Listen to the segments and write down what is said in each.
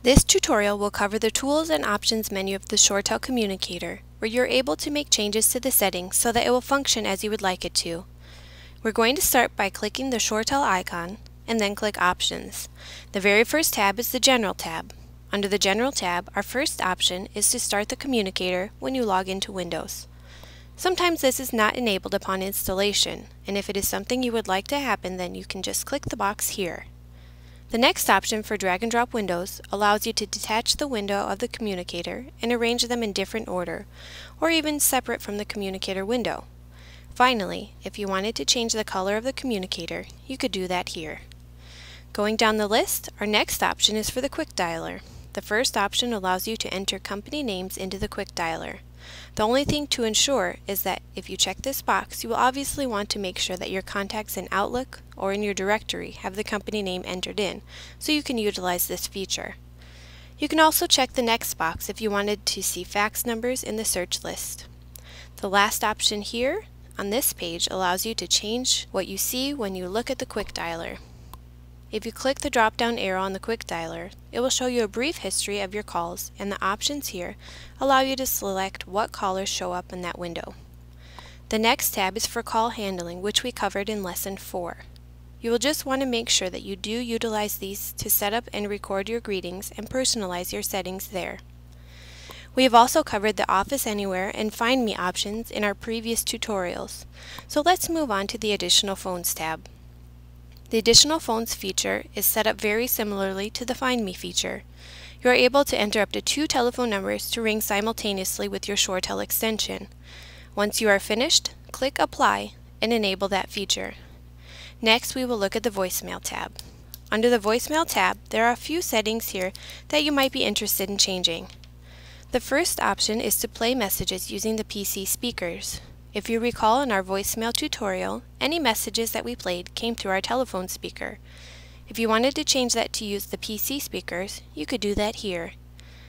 This tutorial will cover the Tools and Options menu of the ShoreTel Communicator, where you're able to make changes to the settings so that it will function as you would like it to. We're going to start by clicking the ShoreTel icon and then click Options. The very first tab is the General tab. Under the General tab, our first option is to start the communicator when you log into Windows. Sometimes this is not enabled upon installation, and if it is something you would like to happen, then you can just click the box here. The next option for drag and drop windows allows you to detach the window of the communicator and arrange them in different order, or even separate from the communicator window. Finally, if you wanted to change the color of the communicator, you could do that here. Going down the list, our next option is for the Quick Dialer. The first option allows you to enter company names into the Quick Dialer. The only thing to ensure is that if you check this box, you will obviously want to make sure that your contacts in Outlook or in your directory have the company name entered in, so you can utilize this feature. You can also check the next box if you wanted to see fax numbers in the search list. The last option here on this page allows you to change what you see when you look at the Quick Dialer. If you click the drop-down arrow on the Quick Dialer, it will show you a brief history of your calls, and the options here allow you to select what callers show up in that window. The next tab is for call handling, which we covered in Lesson 4. You will just want to make sure that you do utilize these to set up and record your greetings and personalize your settings there. We have also covered the Office Anywhere and Find Me options in our previous tutorials, so let's move on to the Additional Phones tab. The Additional Phones feature is set up very similarly to the Find Me feature. You are able to enter up to 2 telephone numbers to ring simultaneously with your ShoreTel extension. Once you are finished, click Apply and enable that feature. Next, we will look at the Voicemail tab. Under the Voicemail tab, there are a few settings here that you might be interested in changing. The first option is to play messages using the PC speakers. If you recall in our voicemail tutorial, any messages that we played came through our telephone speaker. If you wanted to change that to use the PC speakers, you could do that here.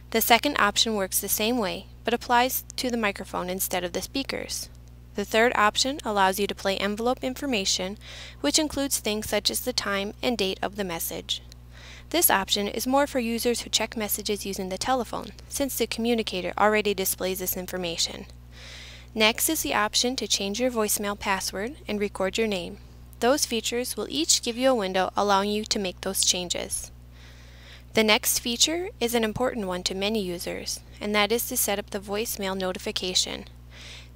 The second option works the same way, but applies to the microphone instead of the speakers. The third option allows you to play envelope information, which includes things such as the time and date of the message. This option is more for users who check messages using the telephone, since the communicator already displays this information. Next is the option to change your voicemail password and record your name. Those features will each give you a window allowing you to make those changes. The next feature is an important one to many users, and that is to set up the voicemail notification.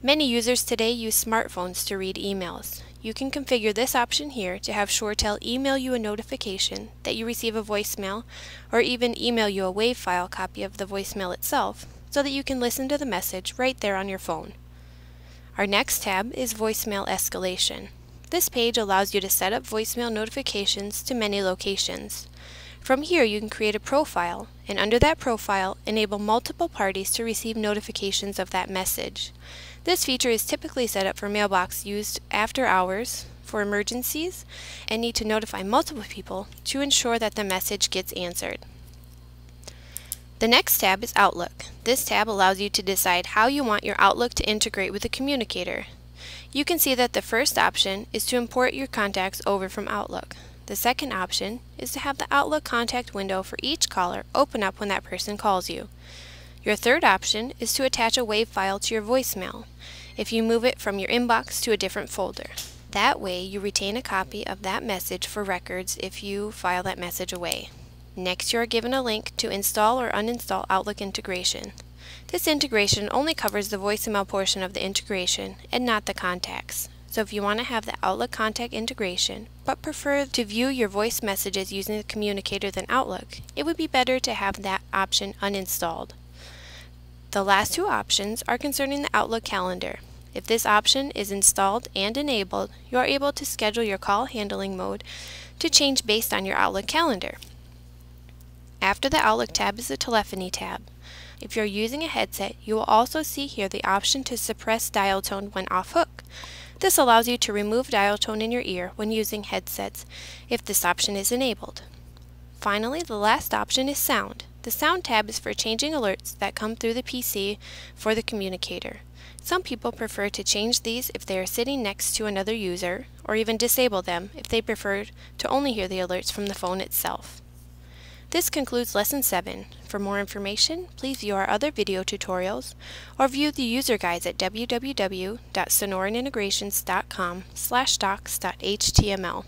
Many users today use smartphones to read emails. You can configure this option here to have ShoreTel email you a notification that you receive a voicemail, or even email you a WAV file copy of the voicemail itself, so that you can listen to the message right there on your phone. Our next tab is Voicemail Escalation. This page allows you to set up voicemail notifications to many locations. From here you can create a profile, and under that profile enable multiple parties to receive notifications of that message. This feature is typically set up for mailbox used after hours, for emergencies, and need to notify multiple people to ensure that the message gets answered. The next tab is Outlook. This tab allows you to decide how you want your Outlook to integrate with the communicator. You can see that the first option is to import your contacts over from Outlook. The second option is to have the Outlook contact window for each caller open up when that person calls you. Your third option is to attach a WAV file to your voicemail if you move it from your inbox to a different folder. That way you retain a copy of that message for records if you file that message away. Next, you are given a link to install or uninstall Outlook integration. This integration only covers the voicemail portion of the integration and not the contacts. So if you want to have the Outlook contact integration, but prefer to view your voice messages using the communicator than Outlook, it would be better to have that option uninstalled. The last two options are concerning the Outlook calendar. If this option is installed and enabled, you are able to schedule your call handling mode to change based on your Outlook calendar. After the Outlook tab is the Telephony tab. If you're using a headset, you will also see here the option to suppress dial tone when off hook. This allows you to remove dial tone in your ear when using headsets if this option is enabled. Finally, the last option is Sound. The Sound tab is for changing alerts that come through the PC for the communicator. Some people prefer to change these if they are sitting next to another user, or even disable them if they prefer to only hear the alerts from the phone itself. This concludes Lesson 7. For more information, please view our other video tutorials or view the user guides at www.sonoranintegrations.com/docs.html.